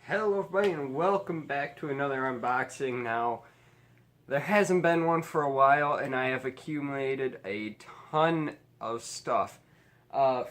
Hello everybody and welcome back to another unboxing. Now, there hasn't been one for a while and I have accumulated a ton of stuff.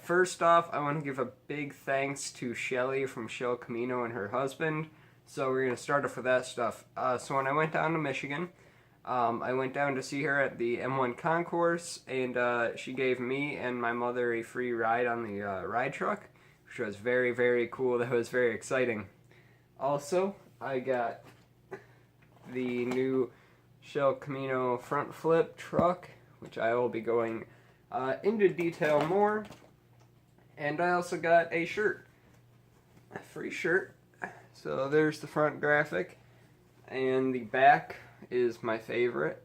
First off, I want to give a big thanks to Shelly from Shell Camino and her husband. So we're going to start off with that stuff. So when I went down to Michigan, I went down to see her at the M1 concourse, and she gave me and my mother a free ride on the ride truck, which was very, very cool. That was very exciting. Also, I got the new Shell Camino front flip truck, which I will be going into detail more. And I also got a shirt, a free shirt. So there's the front graphic, and the back is my favorite.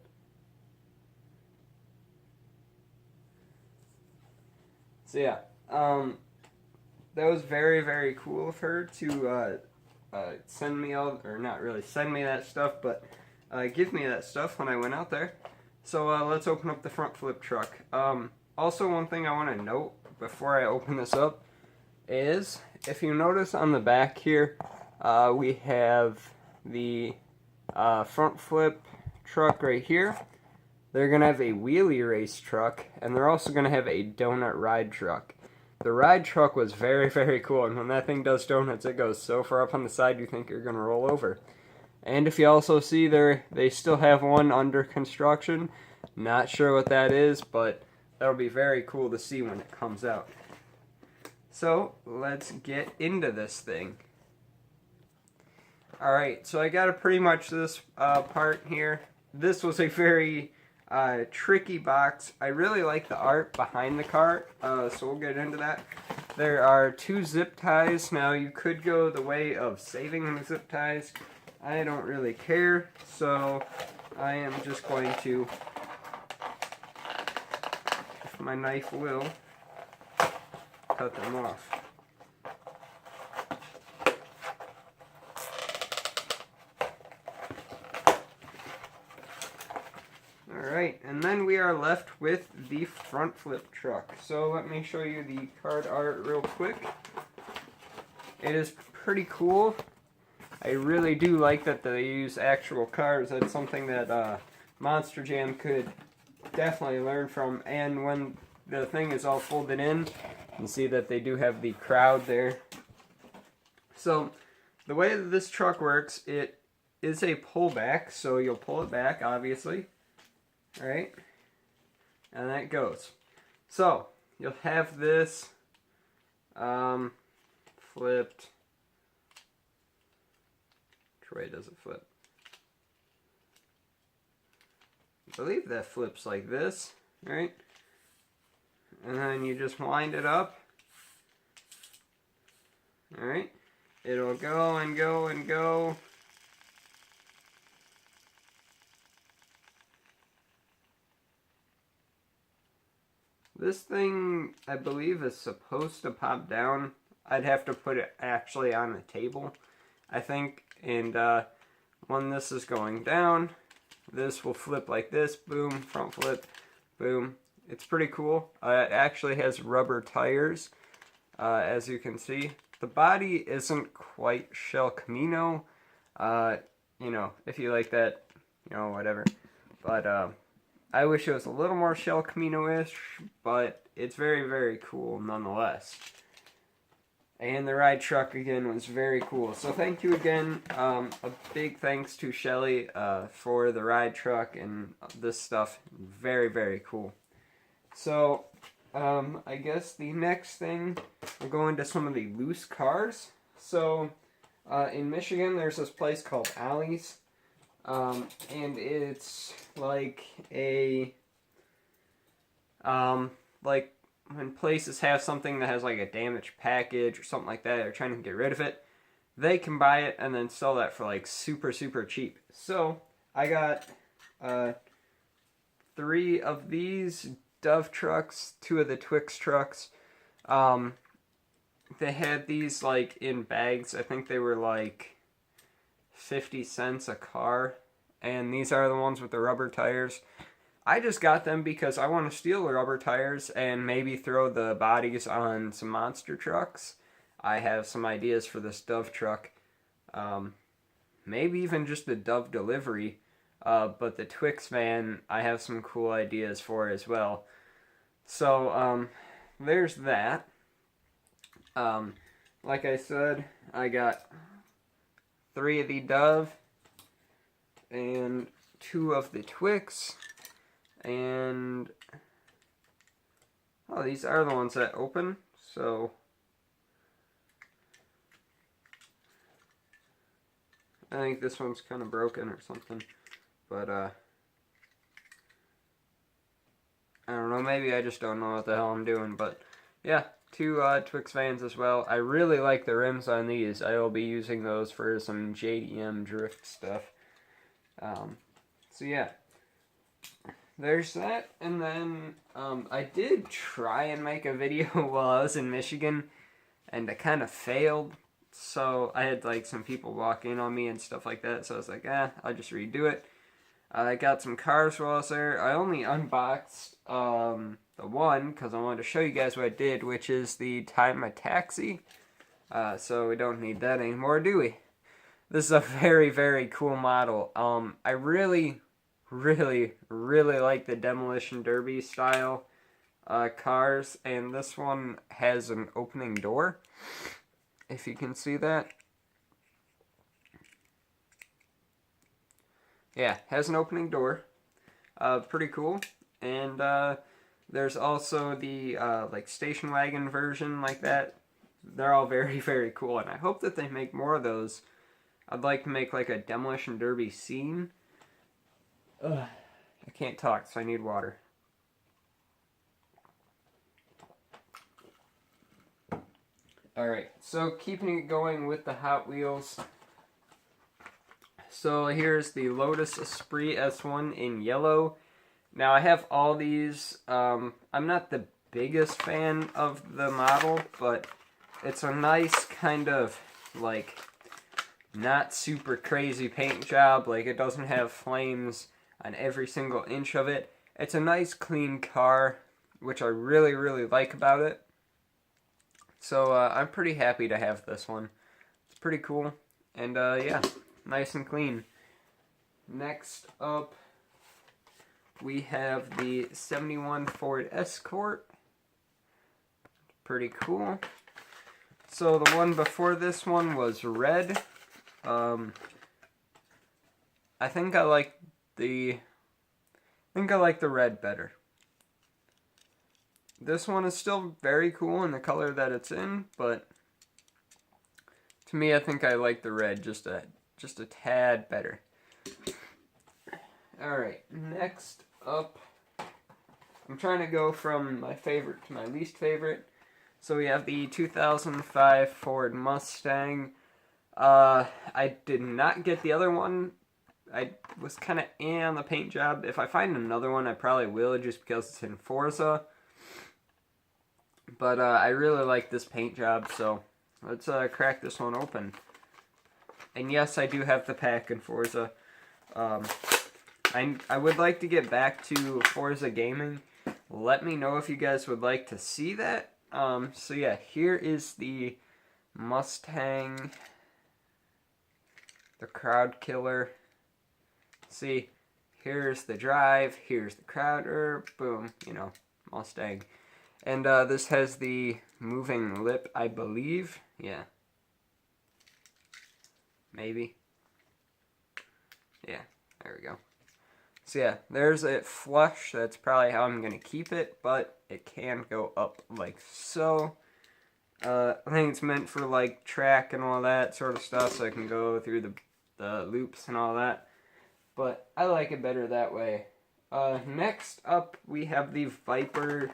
So yeah, that was very, very cool of her to send me all, or not really send me that stuff, but give me that stuff when I went out there. So let's open up the front flip truck. Also, one thing I want to note before I open this up is, if you notice on the back here, we have the front flip truck right here. They're going to have a wheelie race truck, and they're also going to have a donut ride truck. The ride truck was very, very cool, and when that thing does donuts, it goes so far up on the side you think you're going to roll over. And if you also see they still have one under construction. Not sure what that is, but that'll be very cool to see when it comes out. So, let's get into this thing. Alright, so I got pretty much this part here. This was a very tricky box. I really like the art behind the cart, so we'll get into that. There are 2 zip ties. Now, you could go the way of saving the zip ties. I don't really care, so I am just going to, if my knife will, cut them off. Alright, and then we are left with the front flip truck. So let me show you the card art real quick. It is pretty cool. I really do like that they use actual cars. That's something that Monster Jam could definitely learn from. And when the thing is all folded in, you can see that they do have the crowd there. So the way that this truck works, it is a pullback. So you'll pull it back, obviously. Alright, and that goes. So, you'll have this flipped. Which way does it flip? I believe that flips like this, right? And then you just wind it up. Alright, it'll go and go and go. This thing, I believe, is supposed to pop down. I'd have to put it actually on the table, I think. And when this is going down, this will flip like this. Boom, front flip, boom. It's pretty cool. It actually has rubber tires, as you can see. The body isn't quite Shell Camino. You know, if you like that, you know, whatever. But, I wish it was a little more Shell Camino-ish, but it's very, very cool nonetheless. And the ride truck, again, was very cool. So thank you again. A big thanks to Shelly for the ride truck and this stuff. Very, very cool. So, I guess the next thing, we'll go into some of the loose cars. So, in Michigan, there's this place called Oilies. And it's like a, like when places have something that has like a damaged package or something like that, they're trying to get rid of it, they can buy it and then sell that for like super, super cheap. So, I got, 3 of these Dove trucks, 2 of the Twix trucks. They had these like in bags. I think they were like 50 cents a car, and these are the ones with the rubber tires. I just got them because I want to steal the rubber tires and maybe throw the bodies on some monster trucks. I have some ideas for this Dove truck. maybe even just the Dove delivery. But the Twix van, I have some cool ideas for as well. So, there's that. Like I said, I got 3 of the Dove and 2 of the Twix, and oh, these are the ones that open, so I think this one's kind of broken or something, but I don't know, maybe I just don't know what the hell I'm doing, but yeah, 2 Twix vans as well. I really like the rims on these. I will be using those for some JDM drift stuff. So yeah, there's that, and then I did try and make a video while I was in Michigan, and I kind of failed. So I had like some people walk in on me and stuff like that, so I was like, I'll just redo it. I got some cars while I was there. I only unboxed the one because I wanted to show you guys what I did, which is the Time a Taxi. So we don't need that anymore, do we? This is a very, very cool model. I really like the Demolition Derby style cars, and this one has an opening door, if you can see that. Yeah, has an opening door. Pretty cool. And there's also the like station wagon version like that. They're all very, very cool, and I hope that they make more of those. I'd like to make like a Demolition Derby scene. Ugh, I can't talk, so I need water. Alright, so keeping it going with the Hot Wheels. So here's the Lotus Esprit S1 in yellow. Now I have all these. I'm not the biggest fan of the model, but it's a nice kind of like not super crazy paint job. Like, it doesn't have flames on every single inch of it. It's a nice clean car, which I really like about it. So I'm pretty happy to have this one. It's pretty cool, and yeah, nice and clean. Next up, we have the 71 Ford Escort. Pretty cool. So the one before this one was red. I think I like the red better. This one is still very cool in the color that it's in, but to me, I think I like the red just a tad better. Alright, next up, I'm trying to go from my favorite to my least favorite. So we have the 2005 Ford Mustang. I did not get the other one. I was kind of on the paint job. If I find another one, I probably will, just because it's in Forza. But I really like this paint job, so let's crack this one open. And yes, I do have the pack in Forza. I would like to get back to Forza gaming. Let me know if you guys would like to see that. So yeah, here is the Mustang, the crowd killer. See, here's the drive, here's the crowder, boom, you know, Mustang. And this has the moving lip, I believe. Yeah. Maybe. Yeah, there we go. So yeah, there's it flush. That's probably how I'm going to keep it, but it can go up like so. I think it's meant for like track and all that sort of stuff, so I can go through the loops and all that. But I like it better that way. Next up, we have the Viper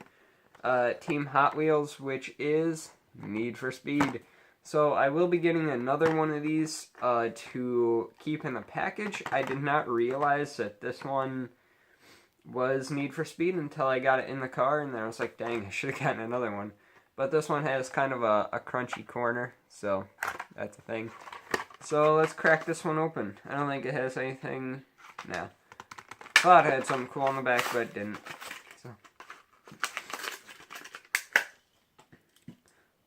Team Hot Wheels, which is Need for Speed. So I will be getting another one of these to keep in the package. I did not realize that this one was Need for Speed until I got it in the car, and then I was like, dang, I should have gotten another one. But this one has kind of a crunchy corner, so that's a thing. So let's crack this one open. I don't think it has anything. No. Thought it had something cool on the back, but it didn't.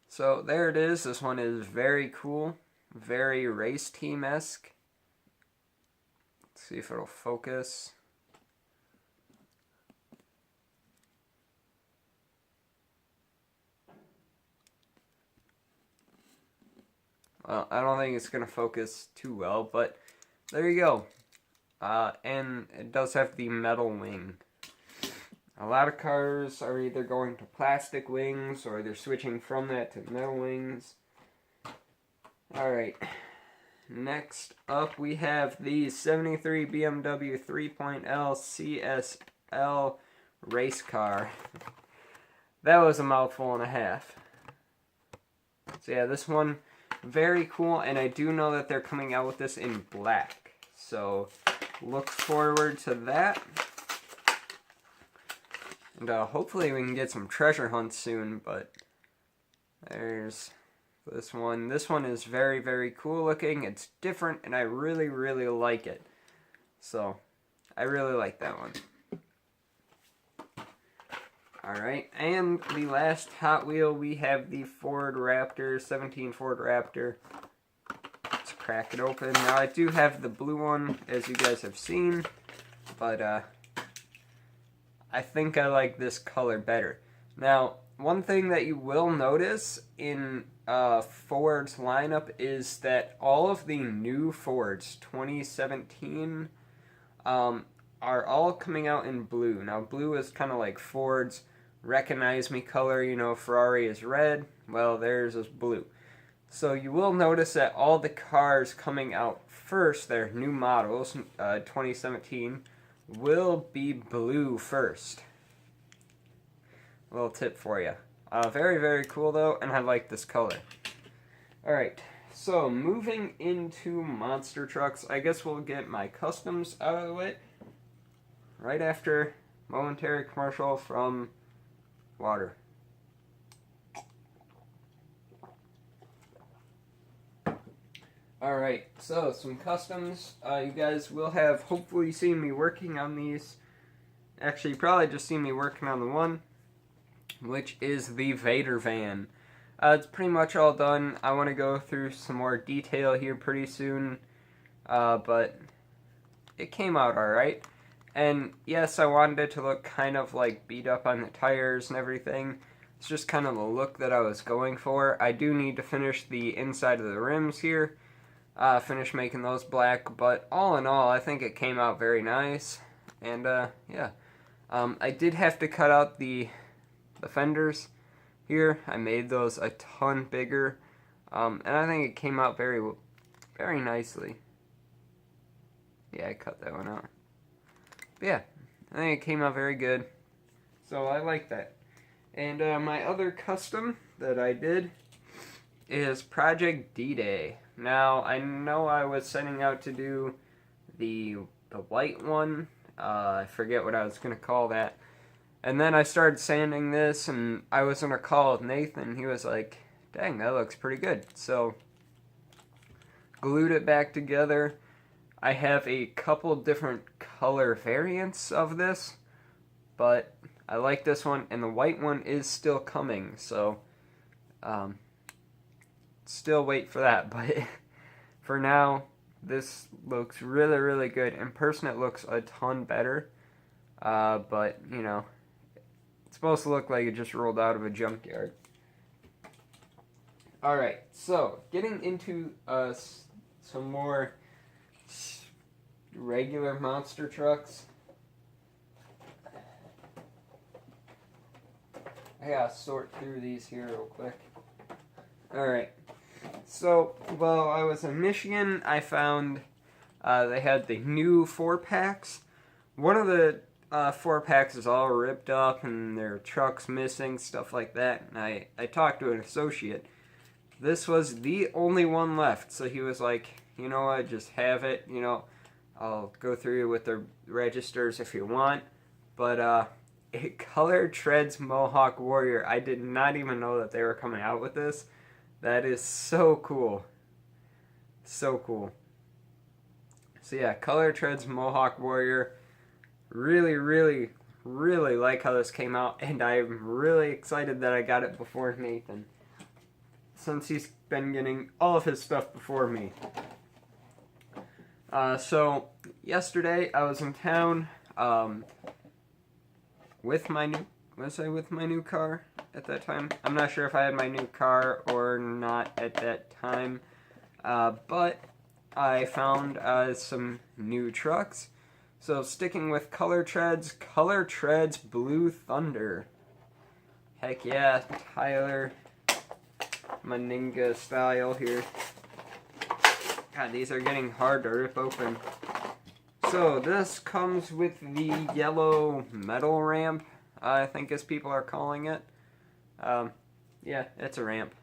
So there it is. This one is very cool. very race team-esque. Let's see if it'll focus. Well, I don't think it's going to focus too well, but there you go. And it does have the metal wing. A lot of cars are either going to plastic wings or they're switching from that to metal wings. Alright, next up we have the 73 BMW 3.L CSL race car. That was a mouthful and a half. So yeah, this one, very cool, and I do know that they're coming out with this in black. So look forward to that. And hopefully we can get some treasure hunts soon, but there's this one. This one is very, very cool looking. It's different, and I really, really like it. So, I really like that one. Alright, and the last Hot Wheel, we have the Ford Raptor, 17 Ford Raptor. Let's crack it open. Now, I do have the blue one, as you guys have seen, but I think I like this color better. Now, one thing that you will notice in Ford's lineup is that all of the new Fords 2017 are all coming out in blue. Now, blue is kind of like Ford's recognize me color. You know, Ferrari is red. Well, theirs is blue. So you will notice that all the cars coming out first, their new models, 2017, will be blue first. A little tip for you. Very, very cool though, and I like this color. Alright, so moving into monster trucks, I guess we'll get my customs out of the way right after momentary commercial from water. Alright, so some customs. You guys will have hopefully seen me working on these. Actually, you probably just seen me working on the one, which is the Vader van. It's pretty much all done. I want to go through some more detail here pretty soon, but it came out alright. And yes, I wanted it to look kind of like beat up on the tires and everything. It's just kind of the look that I was going for. I do need to finish the inside of the rims here. Finish making those black, but all in all, I think it came out very nice. And yeah, I did have to cut out the fenders here. I made those a ton bigger, and I think it came out very, very nicely. Yeah, I cut that one out. But yeah, I think it came out very good, so I like that. And my other custom that I did is Project DDay. Now, I know I was setting out to do the white one. I forget what I was going to call that. And then I started sanding this, and I was going to call Nathan. He was like, dang, that looks pretty good. So, glued it back together. I have a couple different color variants of this, but I like this one, and the white one is still coming. So, still wait for that, but for now, this looks really, really good. In person, it looks a ton better, but, you know, it's supposed to look like it just rolled out of a junkyard. Alright, so, getting into some more regular monster trucks. I gotta sort through these here real quick. Alright. So, while I was in Michigan, I found they had the new 4-packs. One of the 4-packs is all ripped up and their truck's missing, stuff like that. And I talked to an associate. This was the only one left, so he was like, you know what, just have it, you know, I'll go through with the registers if you want. But it color treads Mohawk Warrior. I did not even know that they were coming out with this. That is so cool. So cool. So yeah, color treads Mohawk Warrior. Really, really, really like how this came out, and I'm really excited that I got it before Nathan. since he's been getting all of his stuff before me. So yesterday I was in town with my new car at that time? I'm not sure if I had my new car or not at that time, but I found some new trucks. So sticking with Color Treads Blue Thunder. Heck yeah, Tyler Meninga style here. God, these are getting hard to rip open. So this comes with the yellow metal ramp, I think as people are calling it. Yeah, it's a ramp.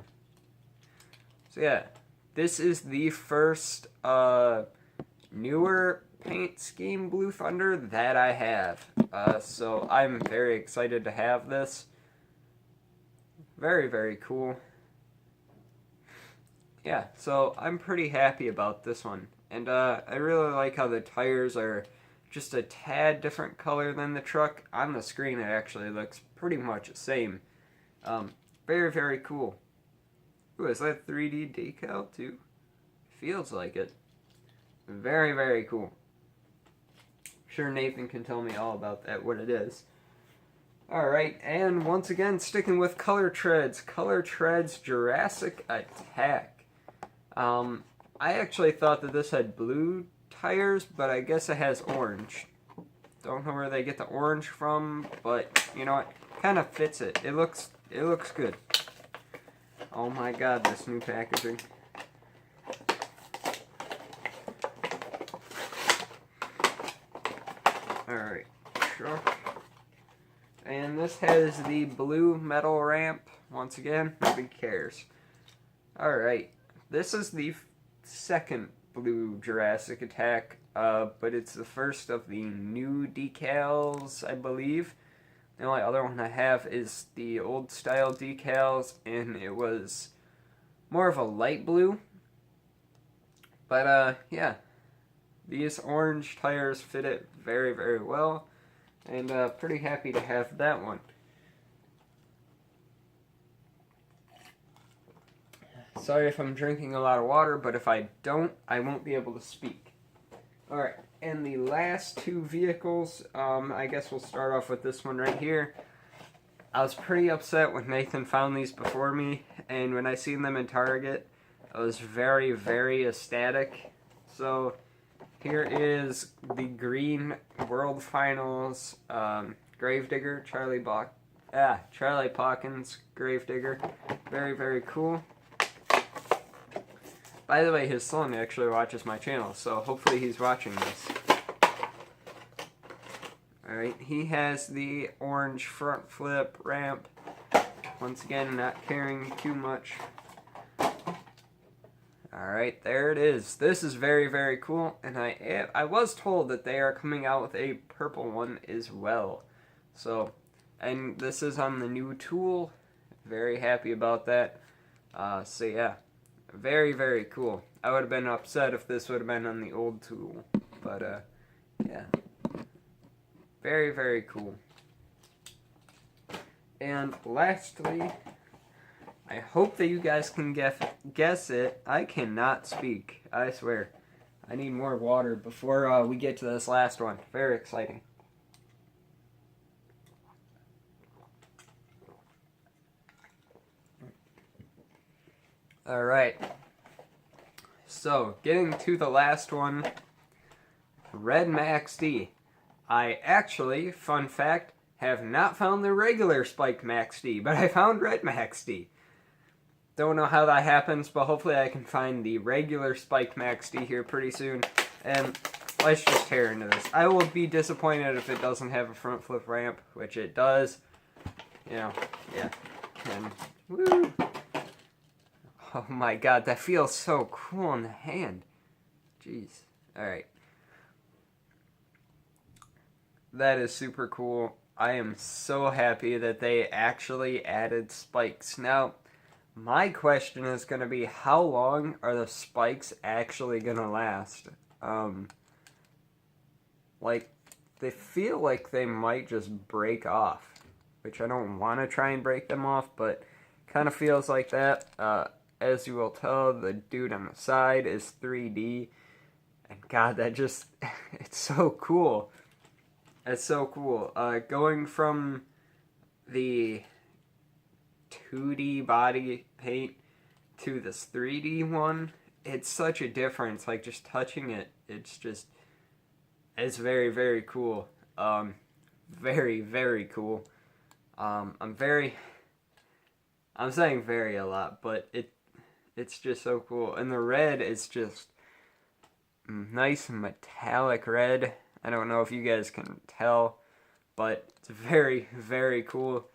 So yeah, this is the first newer paint scheme Blue Thunder that I have. So I'm very excited to have this. Very, very cool. Yeah, so I'm pretty happy about this one. And I really like how the tires are just a tad different color than the truck. On the screen it actually looks pretty much the same. Very, very cool. Ooh, is that 3D decal too? Feels like it. Very, very cool. I'm sure Nathan can tell me all about that, what it is. Alright, and once again, sticking with Color Treads Jurassic Attack. I actually thought that this had blue tires, but I guess it has orange. Don't know where they get the orange from, but you know what? Kind of fits it. It looks good. Oh my god, this new packaging. Alright, truck. And this has the blue metal ramp. Once again, nobody cares. Alright, this is the second blue Jurassic Attack, but it's the first of the new decals, I believe. The only other one I have is the old style decals, and it was more of a light blue. But yeah, these orange tires fit it very, very well, and pretty happy to have that one. Sorry if I'm drinking a lot of water, but if I don't, I won't be able to speak. Alright, and the last two vehicles, I guess we'll start off with this one right here. I was pretty upset when Nathan found these before me, and when I seen them in Target, I was very, very ecstatic. So, here is the green World Finals Gravedigger, Charlie Pawkins Gravedigger. Very, very cool. By the way, his son actually watches my channel, so hopefully he's watching this. Alright, he has the orange front flip ramp. Once again, not caring too much. Alright, there it is. This is very, very cool, and I was told that they are coming out with a purple one as well. So, and this is on the new tool. Very happy about that. So yeah. Very, very cool. I would have been upset if this would have been on the old tool. But, yeah. Very, very cool. And lastly, I hope that you guys can guess it. I cannot speak. I swear. I need more water before we get to this last one. Very exciting. Alright, so getting to the last one, Redmax D. I actually, fun fact, have not found the regular spiked Max D, but I found Redmax D. Don't know how that happens, but hopefully I can find the regular spiked Max D here pretty soon, and let's just tear into this. I will be disappointed if it doesn't have a front flip ramp, which it does. You know, yeah, and woo! Oh my god, that feels so cool in the hand. Jeez. Alright. That is super cool. I am so happy that they actually added spikes. Now, my question is going to be, how long are the spikes actually going to last? Like, they feel like they might just break off, which I don't want to try and break them off, but kind of feels like that. as you will tell, the dude on the side is 3D. And God, that just, it's so cool. It's so cool. Going from the 2D body paint to this 3D one, it's such a difference. Like, just touching it, it's very, very cool. Very, very cool. I'm saying very a lot, but it's just so cool. And the red is just nice metallic red. I don't know if you guys can tell, but it's very, very cool.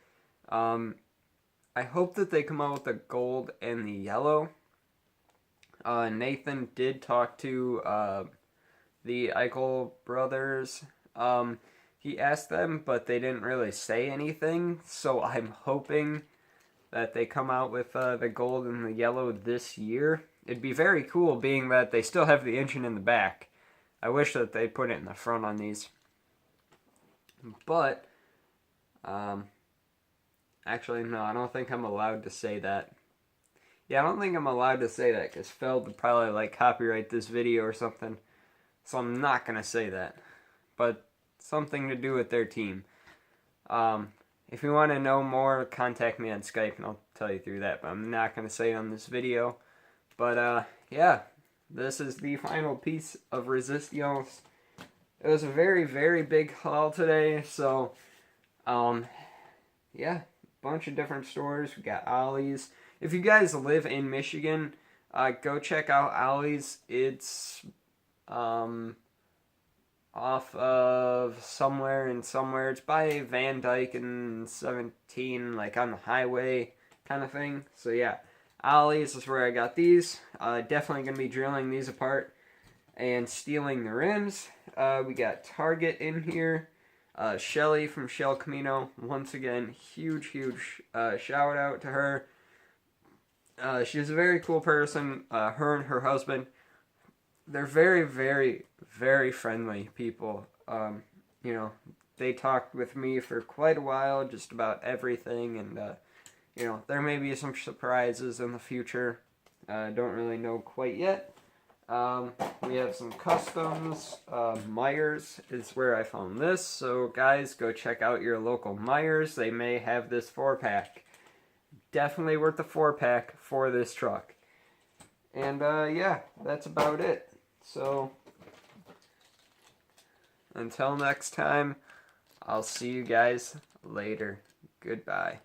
I hope that they come out with the gold and the yellow. Nathan did talk to the Eichel brothers. He asked them, but they didn't really say anything. So I'm hoping that they come out with the gold and the yellow this year. It'd be very cool, being that they still have the engine in the back. I wish that they put it in the front on these. But, actually, no, I don't think I'm allowed to say that. Yeah, I don't think I'm allowed to say that, because Feld would probably, like, copyright this video or something. So I'm not going to say that. But something to do with their team. If you want to know more, contact me on Skype, and I'll tell you through that. But I'm not going to say it on this video. But, yeah, this is the final piece of Resistance. It was a very, very big haul today, so, yeah, bunch of different stores. We got Ollie's. If you guys live in Michigan, go check out Ollie's. It's, off of somewhere. It's by Van Dyke and 17, like on the highway kind of thing. So, yeah. Ollie's is where I got these. Definitely going to be drilling these apart and stealing the rims. We got Target in here. Shelly from Shell Camino. Once again, huge shout out to her. She's a very cool person. Her and her husband, they're very, very, very friendly people. You know, they talked with me for quite a while, just about everything, and you know, there may be some surprises in the future. Don't really know quite yet. We have some customs. Mijers is where I found this. So guys, go check out your local Mijers. They may have this 4-pack. Definitely worth the 4-pack for this truck. And yeah, that's about it. So until next time, I'll see you guys later. Goodbye.